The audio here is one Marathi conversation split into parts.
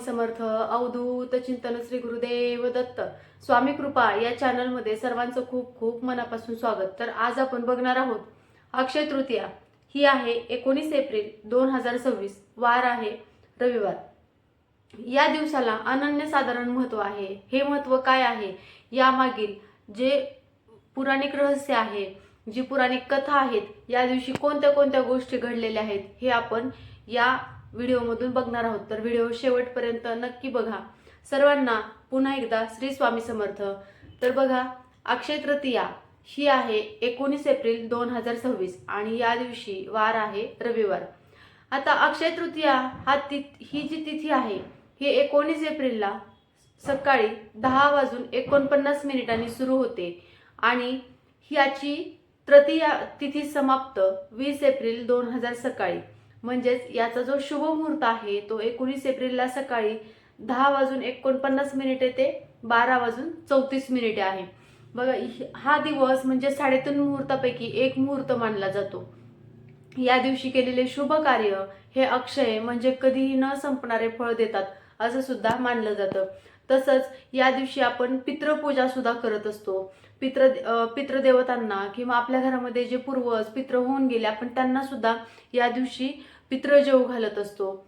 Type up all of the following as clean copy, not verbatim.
समर्थ अवधूत चिंतन श्री गुरुदेव दत्त स्वामी कृपा या चॅनल मध्ये सर्वांचं खूप खूप मनापासून स्वागत। तर आज आपण बघणार आहोत अक्षय तृतीया। ही आहे 19 एप्रिल 2026, वार आहे रविवार। या दिवसाला अनन्यसाधारण महत्त्व आहे। हे महत्त्व काय आहे, यामागील जे पुराणिक रहस्य आहे, जी पुराणिक कथा आहेत, या दिवशी कोणत्या कोणत्या गोष्टी घडलेल्या आहेत, हे आपण या व्हिडिओमधून बघणार आहोत। तर व्हिडिओ शेवटपर्यंत नक्की बघा। सर्वांना पुन्हा एकदा श्री स्वामी समर्थ। तर बघा, अक्षय तृतीया ही आहे 19 एप्रिल 2026 आणि या दिवशी वार आहे रविवार। आता अक्षय तृतीया ही जी तिथी आहे, ही 19 एप्रिलला सकाळी 10:49 सुरू होते आणि याची तृतीया तिथी समाप्त 20 एप्रिल 2000 सकाळी। म्हणजेच याचा जो शुभ मुहूर्त आहे तो 19 एप्रिलला सकाळी 10:49 ते 12:34 आहे। बघा, हा दिवस म्हणजे 3.5 मुहूर्तापैकी एक मुहूर्त मानला जातो। या दिवशी केलेले शुभ कार्य हे अक्षय म्हणजे कधीही न संपणारे फळ देतात असं सुद्धा मानलं जातं। तसंच या दिवशी आपण पितृपूजा सुद्धा करत असतो। पितृदेवतांना किंवा आपल्या घरामध्ये जे पूर्वज पितृ होऊन गेले, आपण त्यांना सुद्धा या दिवशी पितृजेव घालत असतो।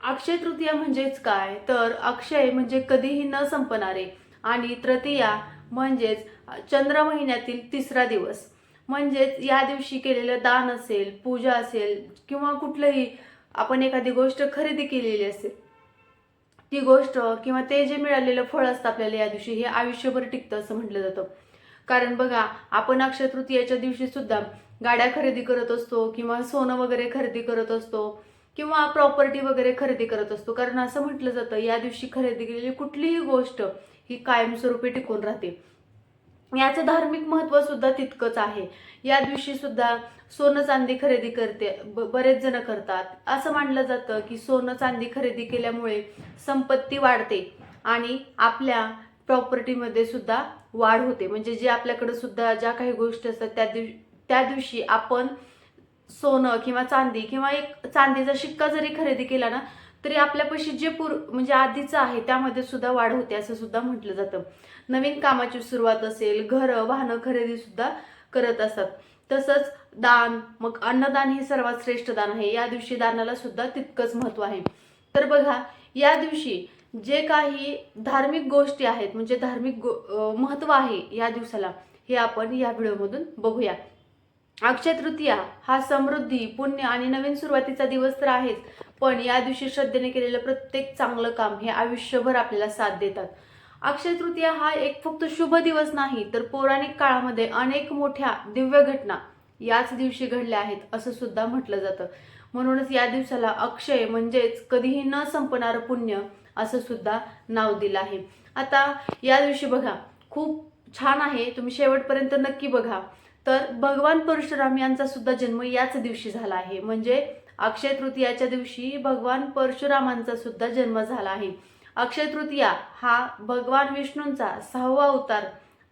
अक्षय तृतीया म्हणजेच काय, तर अक्षय म्हणजे कधीही न संपणारे आणि तृतीया म्हणजेच चंद्र महिन्यातील तिसरा दिवस। म्हणजेच या दिवशी केलेलं दान असेल, पूजा असेल किंवा कुठलंही आपण एखादी गोष्ट खरेदी केलेली असेल, ती गोष्ट किंवा ते जे मिळालेलं फळ असतं आपल्याला या दिवशी, हे आयुष्यभर टिकतं असं म्हटलं जातं। कारण बघा, आपण अक्षय तृतीयेच्या दिवशी सुद्धा गाड्या खरेदी करत असतो किंवा सोनं वगैरे खरेदी करत असतो किंवा प्रॉपर्टी वगैरे खरेदी करत असतो। कारण असं म्हटलं जातं, या दिवशी खरेदी केलेली कुठलीही गोष्ट ही कायमस्वरूपी टिकून राहते। याचं धार्मिक महत्त्व सुद्धा तितकंच आहे। या दिवशी सुद्धा सोनं चांदी खरेदी बरेच जण करतात। असं मानलं जातं की सोनं चांदी खरेदी केल्यामुळे संपत्ती वाढते आणि आपल्या प्रॉपर्टीमध्ये सुद्धा वाढ होते। म्हणजे जे आपल्याकडे सुद्धा ज्या काही गोष्टी असतात त्या दिवशी आपण सोनं किंवा चांदी किंवा एक चांदीचा शिक्का जरी खरेदी केला ना, तरी आपल्यापाशी जे म्हणजे आधीचं आहे त्यामध्ये सुद्धा वाढ होते असं सुद्धा म्हटलं जातं। नवीन कामाची सुरुवात असेल, घर वाहनं खरेदी सुद्धा करत असतात। तसंच दान, मग अन्नदान हे सर्वात श्रेष्ठ दान आहे। या दिवशी दानाला सुद्धा तितकंच महत्त्व आहे। तर बघा, या दिवशी जे काही धार्मिक गोष्टी आहेत, म्हणजे धार्मिक महत्त्व आहे या दिवसाला, हे आपण या व्हिडिओमधून बघूया। अक्षय तृतीया हा समृद्धी, पुण्य आणि नवीन सुरुवातीचा दिवस तर आहेच, पण या दिवशी श्रद्धेने केलेलं प्रत्येक चांगलं काम हे आयुष्यभर आपल्याला साथ देतात। अक्षय तृतीया हा एक फक्त शुभ दिवस नाही, तर पौराणिक काळामध्ये अनेक मोठ्या दिव्य घटना याच दिवशी घडल्या आहेत असं सुद्धा म्हटलं जातं। म्हणूनच या दिवसाला अक्षय म्हणजेच कधीही न संपणारं पुण्य असं सुद्धा नाव दिलं आहे। आता या दिवशी बघा, खूप छान आहे, तुम्ही शेवटपर्यंत नक्की बघा। तर भगवान परशुराम यांचा सुद्धा जन्म याच दिवशी झाला आहे। म्हणजे अक्षय तृतीयाच्या दिवशी भगवान परशुरामांचा सुद्धा जन्म झाला आहे। अक्षय तृतीया हा भगवान विष्णूंचा 6वा अवतार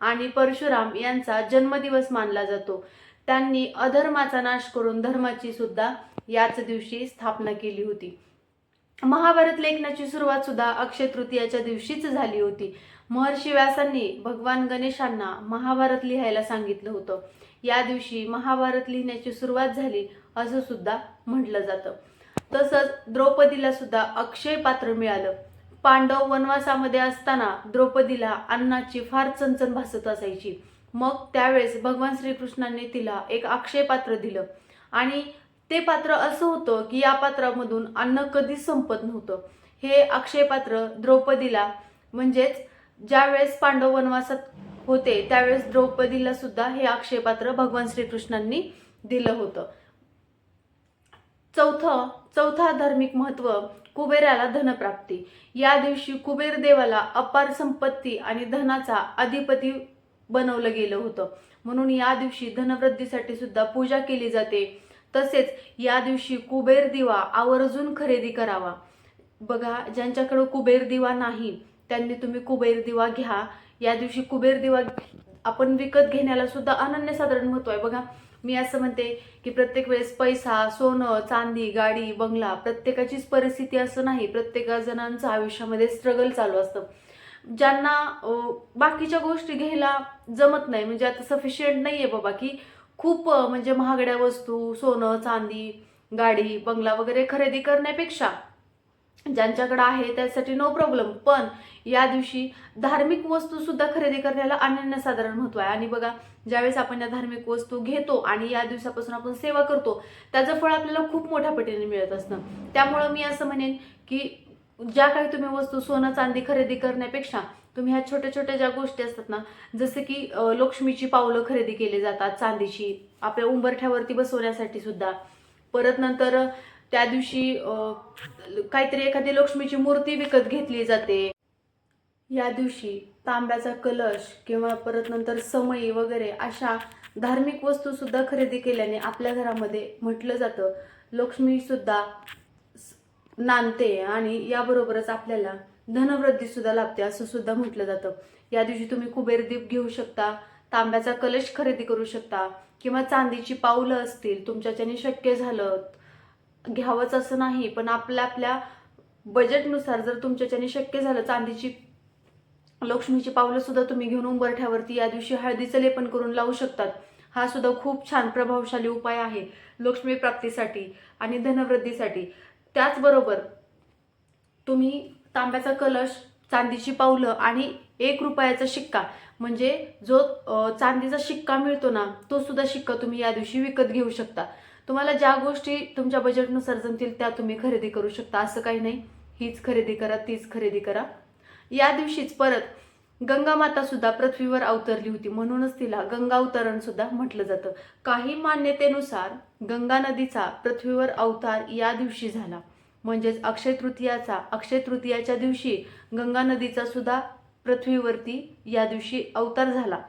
आणि परशुराम यांचा जन्मदिवस मानला जातो। त्यांनी अधर्माचा नाश करून धर्माची सुद्धा याच दिवशी स्थापना केली होती। महाभारत लेखनाची सुरुवात सुद्धा अक्षय तृतीयाच्या दिवशीच झाली होती। महर्षी व्यासांनी भगवान गणेशांना महाभारत लिहायला सांगितलं होतं। या दिवशी महाभारत लिहिण्याची सुरुवात झाली असं सुद्धा म्हटलं जातं। तसंच द्रौपदीला सुद्धा अक्षय पात्र मिळालं। पांडव वनवासामध्ये असताना द्रौपदीला अन्नाची फार चणचण भासत असायची। मग त्यावेळेस भगवान श्रीकृष्णांनी तिला एक अक्षय पात्र दिलं आणि ते पात्र असं होतं की या पात्रामधून अन्न कधीच संपत नव्हतं। हे अक्षय पात्र द्रौपदीला, म्हणजेच ज्यावेळेस पांडव वनवासात होते त्यावेळेस द्रौपदीला सुद्धा हे अक्षय पात्र भगवान श्रीकृष्णांनी दिलं होतं। चौथा धार्मिक महत्त्व, कुबेराला धनप्राप्ती। या दिवशी कुबेर देवाला अपार संपत्ती आणि धनाचा अधिपती बनवलं गेलं होतं। म्हणून या दिवशी धनवृद्धीसाठी सुद्धा पूजा केली जाते। तसेच या दिवशी कुबेर दिवा आवर्जून खरेदी करावा। बघा, ज्यांच्याकडे कुबेर दिवा नाही त्यांनी तुम्ही कुबेर दिवा घ्या। या दिवशी कुबेर दिवा आपण विकत घेण्याला सुद्धा अनन्यसाधारण महत्त्व आहे। बघा, मी असं म्हणते की प्रत्येक वेळेस पैसा, सोनं, चांदी, गाडी, बंगला प्रत्येकाचीच परिस्थिती असं नाही. प्रत्येक जणांचं आयुष्यामध्ये स्ट्रगल चालू असतं. ज्यांना बाकीच्या गोष्टी घ्यायला जमत नाही, म्हणजे आता सफिशियंट नाहीये बाबा की खूप म्हणजे महागड्या वस्तू, सोनं, चांदी, गाडी, बंगला वगैरे खरेदी करण्यापेक्षा ज्यांच्याकडे आहे त्यासाठी नो प्रॉब्लेम. पण या दिवशी धार्मिक वस्तू सुद्धा खरेदी करण्याला अनन्यसाधारण महत्व आहे. आणि बघा, ज्यावेळेस आपण या धार्मिक वस्तू घेतो आणि या दिवसापासून आपण सेवा करतो, त्याचं फळ आपल्याला खूप मोठ्या पटीने मिळत असतं. त्यामुळं मी असं म्हणेन की ज्या काही तुम्ही वस्तू सोनं चांदी खरेदी करण्यापेक्षा तुम्ही ह्या छोट्या छोट्या ज्या गोष्टी असतात ना, जसं की लक्ष्मीची पावलं खरेदी केली जातात चांदीची, आपल्या उंबरठ्यावरती बसवण्यासाठी सुद्धा. परत नंतर त्या दिवशी काहीतरी एखादी लक्ष्मीची मूर्ती विकत घेतली जाते. या दिवशी तांब्याचा कलश किंवा परत नंतर समई वगैरे अशा धार्मिक वस्तू सुद्धा खरेदी केल्याने आपल्या घरामध्ये म्हटलं जातं लक्ष्मी सुद्धा नांदते आणि याबरोबरच आपल्याला धनवृद्धी सुद्धा लाभते असं सुद्धा म्हटलं जातं. या दिवशी तुम्ही कुबेर दीप घेऊ शकता, तांब्याचा कलश खरेदी करू शकता किंवा चांदीची पावलं असतील, तुमच्याच्याने शक्य झालं घ्यावंच असं नाही, पण आपल्या आपल्या बजेटनुसार जर तुमच्याच्याने शक्य झालं चांदीची लक्ष्मीची पावलं सुद्धा तुम्ही घेऊन उंबरठ्यावरती या दिवशी हळदीचं लेपन करून लावू शकतात. हा सुद्धा खूप छान प्रभावशाली उपाय आहे लक्ष्मी प्राप्तीसाठी आणि धनवृद्धीसाठी. त्याचबरोबर तुम्ही तांब्याचा कलश, चांदीची पावलं आणि ₹1 शिक्का, म्हणजे जो चांदीचा शिक्का मिळतो ना, तो सुद्धा शिक्का तुम्ही या दिवशी विकत घेऊ शकता. तुम्हाला ज्या गोष्टी तुमच्या बजेटनुसार जमतील त्या तुम्ही खरेदी करू शकता, असं काही नाही हीच खरेदी करा तीच खरेदी करा. या दिवशीच परत गंगा माता सुद्धा पृथ्वीवर अवतरली होती, म्हणूनच तिला गंगा अवतरण सुद्धा म्हटलं जातं. काही मान्यतेनुसार गंगा नदीचा पृथ्वीवर अवतार या दिवशी झाला, म्हणजेच अक्षय तृतीयाच्या दिवशी गंगा नदीचा सुद्धा पृथ्वीवरती या दिवशी अवतार झाला.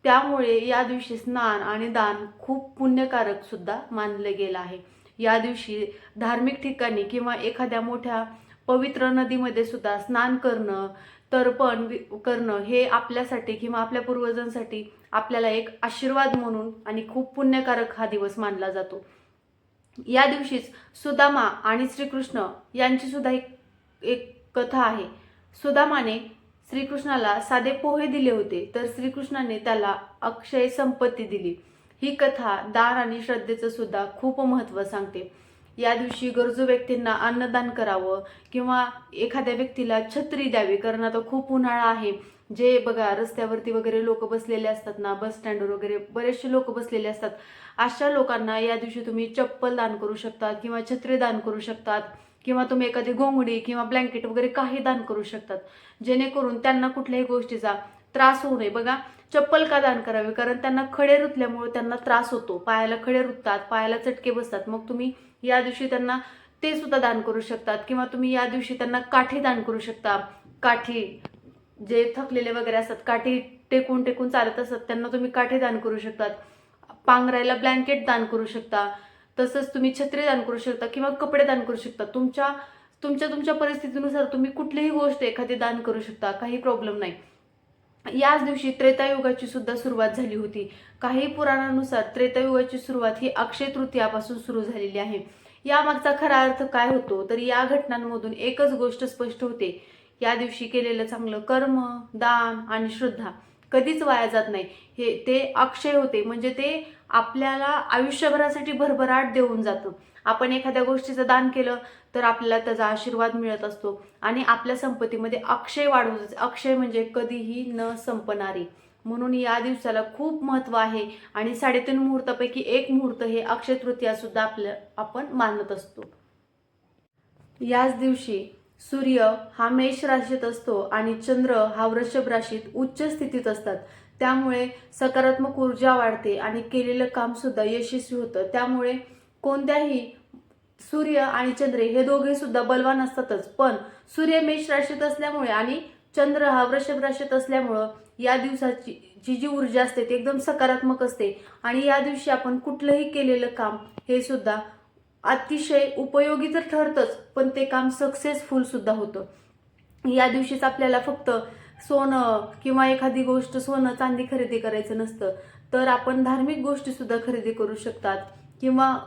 त्यामुळे या दिवशी स्नान आणि दान खूप पुण्यकारक सुद्धा मानलं गेलं आहे. या दिवशी धार्मिक ठिकाणी किंवा एखाद्या मोठ्या पवित्र नदीमध्ये सुद्धा स्नान करणं, तर्पण करणं हे आपल्यासाठी किंवा आपल्या पूर्वजांसाठी आपल्याला एक आशीर्वाद म्हणून आणि खूप पुण्यकारक हा दिवस मानला जातो. या दिवशीच सुदामा आणि श्रीकृष्ण यांची सुद्धा एक कथा आहे. सुदामाने श्रीकृष्णाला साधे पोहे दिले होते, तर श्रीकृष्णाने त्याला अक्षय संपत्ती दिली. ही कथा दान आणि श्रद्धेचं सुद्धा खूप महत्त्व सांगते. या दिवशी गरजू व्यक्तींना अन्नदान करावं किंवा एखाद्या व्यक्तीला छत्री द्यावी, कारण आता खूप उन्हाळा आहे. जे बघा रस्त्यावरती वगैरे लोक बसलेले असतात ना, बस स्टँडवर वगैरे बरेचसे लोक बसलेले असतात, अशा लोकांना या दिवशी तुम्ही चप्पल दान करू शकतात किंवा छत्री दान करू शकतात किंवा तुम्ही एखादी घोंगडी किंवा ब्लँकेट वगैरे काही दान करू शकतात, जेणेकरून त्यांना कुठल्याही गोष्टीचा त्रास होऊ नये. बघा, चप्पल का दान करावी, कारण त्यांना खडे रुतल्यामुळे त्यांना त्रास होतो, पायाला खडे रुततात, पायाला चटके बसतात. मग तुम्ही या दिवशी त्यांना ते सुद्धा दान करू शकतात किंवा तुम्ही या दिवशी त्यांना काठी दान करू शकता. काठी, जे थकलेले वगैरे असतात, काठी टेकून टेकून चालत असतात, त्यांना तुम्ही काठी दान करू शकतात. पांघरायला ब्लँकेट दान करू शकता. तसंच तुम्ही छत्री दान करू शकता किंवा कपडे दान करू शकता. तुमच्या परिस्थितीनुसार तुम्ही कुठलीही गोष्ट एखादी दान करू शकता, काही प्रॉब्लेम नाही. याच दिवशी त्रेतायुगाची सुद्धा सुरुवात झाली होती. काही पुराणानुसार त्रेतायुगाची सुरुवात ही अक्षय तृतीयापासून सुरू झालेली आहे. यामागचा खरा अर्थ काय होतो, तर या घटनांमधून एकच गोष्ट स्पष्ट होते, या दिवशी केलेलं चांगलं कर्म, दान आणि श्रद्धा कधीच वाया जात नाही. ते अक्षय होते, म्हणजे ते आपल्याला आयुष्यभरासाठी भरभराट देऊन जातं. आपण एखाद्या गोष्टीचं दान केलं तर आपल्याला त्याचा आशीर्वाद मिळत असतो आणि आपल्या संपत्तीमध्ये अक्षय वाढवतो. अक्षय म्हणजे कधीही न संपणारी, म्हणून या दिवसाला खूप महत्त्व आहे. आणि 3.5 मुहूर्तापैकी एक मुहूर्त हे अक्षय तृतीया सुद्धा आपण मानत असतो. याच दिवशी सूर्य हा मेष राशीत असतो आणि चंद्र हा वृषभ राशीत उच्च स्थितीत असतात. त्यामुळे सकारात्मक ऊर्जा वाढते आणि केलेलं काम सुद्धा यशस्वी होतं. त्यामुळे कोणत्याही सूर्य आणि चंद्र हे दोघे सुद्धा बलवान असतातच, पण सूर्य मेष राशीत असल्यामुळे आणि चंद्र हा वृषभ राशीत असल्यामुळं या दिवसाची जी ऊर्जा असते ती एकदम सकारात्मक असते. आणि या दिवशी आपण कुठलंही केलेलं काम हे सुद्धा अतिशय उपयोगी तर ठरतंच, पण ते काम सक्सेसफुल सुद्धा होतं. या दिवशीच आपल्याला फक्त सोनं किंवा एखादी गोष्ट सोनं चांदी खरेदी करायचं नसतं, तर आपण धार्मिक गोष्टी सुद्धा खरेदी करू शकतात. किंवा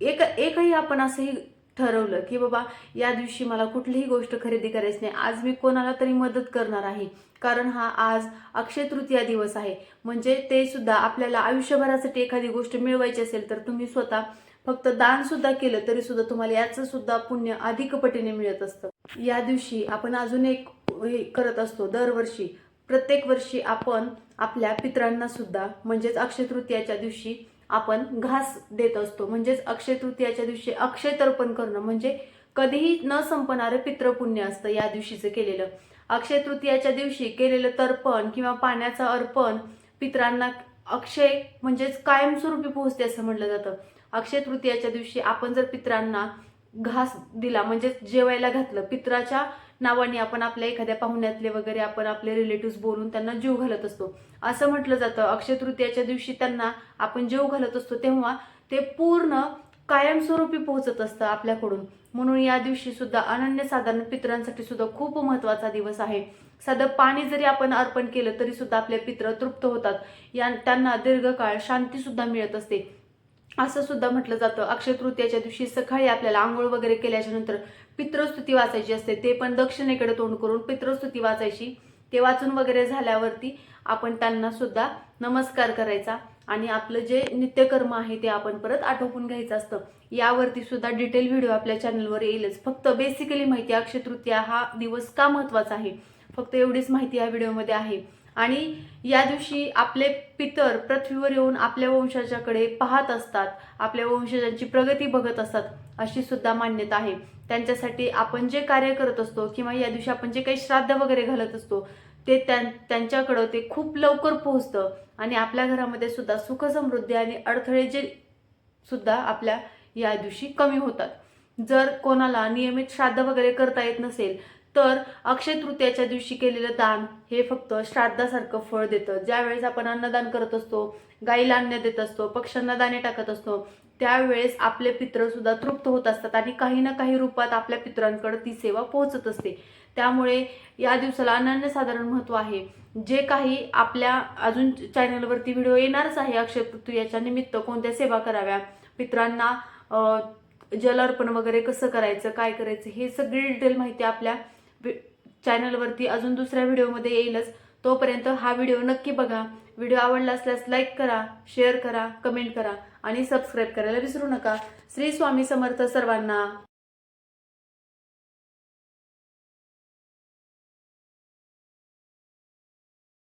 एकही आपण असंही ठरवलं की बाबा या दिवशी मला कुठलीही गोष्ट खरेदी करायची नाही, आज मी कोणाला तरी मदत करणार आहे, कारण हा आज अक्षय तृतीया दिवस आहे. म्हणजे ते सुद्धा आपल्याला आयुष्यभरासाठी एखादी गोष्ट मिळवायची असेल तर तुम्ही स्वतः फक्त दान सुद्धा केलं तरी सुद्धा तुम्हाला याचं सुद्धा पुण्य अधिक पटीने मिळत असतं. या दिवशी आपण अजून एक हे करत असतो. दरवर्षी प्रत्येक वर्षी आपण आपल्या पितरांना सुद्धा म्हणजेच अक्षय तृतीयाच्या दिवशी आपण घास देत असतो. म्हणजेच अक्षय तृतीयाच्या दिवशी अक्षय तर्पण करणं म्हणजे कधीही न संपणारं पितृपुण्य असतं या दिवशीचं केलेलं. अक्षय तृतीयाच्या दिवशी केलेलं तर्पण किंवा पाण्याचं अर्पण पितरांना अक्षय म्हणजेच कायमस्वरूपी पोहोचते असं म्हटलं जातं. अक्षय तृतीयाच्या दिवशी आपण जर पितरांना घास दिला म्हणजे जेवायला घातलं, पितराच्या नावाने आपण आपल्या एखाद्या पाहुण्यातले वगैरे आपण आपले रिलेटिव्ह बोलून त्यांना जीव घालत असतो. असं म्हटलं जातं अक्षय तृतीयाच्या दिवशी त्यांना आपण जीव घालत असतो तेव्हा ते पूर्ण कायमस्वरूपी पोहोचत असतं आपल्याकडून. म्हणून या दिवशी सुद्धा अनन्यसाधारण पितरांसाठी सुद्धा खूप महत्त्वाचा दिवस आहे. साधं पाणी जरी आपण अर्पण केलं तरी सुद्धा आपले पित्र तृप्त होतात, त्यांना दीर्घकाळ शांती सुद्धा मिळत असते असं सुद्धा म्हटलं जातं. अक्षय तृतीयाच्या दिवशी सकाळी आपल्याला आंघोळ वगैरे केल्याच्या नंतर पितृस्तुती वाचायची असते. ते पण दक्षिणेकडे तोंड करून पितृस्तुती वाचायची. ते वाचून वगैरे झाल्यावरती आपण त्यांना सुद्धा नमस्कार करायचा आणि आपलं जे नित्यकर्म आहे ते आपण परत आटोपून घ्यायचं असतं. यावरती सुद्धा डिटेल व्हिडिओ आपल्या चॅनलवर येईलच. फक्त बेसिकली माहिती अक्षय तृतीया हा दिवस का महत्त्वाचा आहे फक्त एवढीच माहिती या व्हिडिओमध्ये आहे. आणि या दिवशी आपले पितर पृथ्वीवर येऊन आपल्या वंशाच्याकडे पाहत असतात, आपल्या वंशजांची प्रगती बघत असतात अशी सुद्धा मान्यता आहे. त्यांच्यासाठी आपण जे कार्य करत असतो किंवा या दिवशी आपण जे काही श्राद्ध वगैरे घालत असतो ते त्यांच्याकडं ते खूप लवकर पोहोचतं आणि आपल्या घरामध्ये सुद्धा सुख समृद्धी आणि अडथळे जे सुद्धा आपल्या या दिवशी कमी होतात. जर कोणाला नियमित श्राद्ध वगैरे करता येत नसेल तर अक्षय तृतीयाच्या दिवशी केलेलं दान हे फक्त श्राद्धासारखं फळ देतं. ज्यावेळेस आपण अन्नदान करत असतो, गाईला अन्न देत असतो, पक्ष्यांना दाणे टाकत असतो त्यावेळेस आपले पित्र सुद्धा तृप्त होत असतात आणि काही ना काही रूपात आपल्या पितरांकडे ती सेवा पोहोचत असते. त्यामुळे या दिवसाला अनन्यसाधारण महत्त्व आहे. जे काही आपल्या अजून चॅनलवरती व्हिडिओ येणारच आहे अक्षय तृतीयाच्या निमित्त कोणत्या सेवा कराव्या, पितरांना जल अर्पण वगैरे कसं करायचं, काय करायचं हे सगळी डिटेल माहिती आपल्या चॅनलवरती अजून दुसऱ्या व्हिडिओमध्ये येईलच. तोपर्यंत हा व्हिडिओ नक्की बघा. व्हिडिओ आवडला असल्यास लाईक करा, शेअर करा, कमेंट करा आणि सबस्क्राईब करायला विसरू नका. श्री स्वामी समर्थ सर्वांना.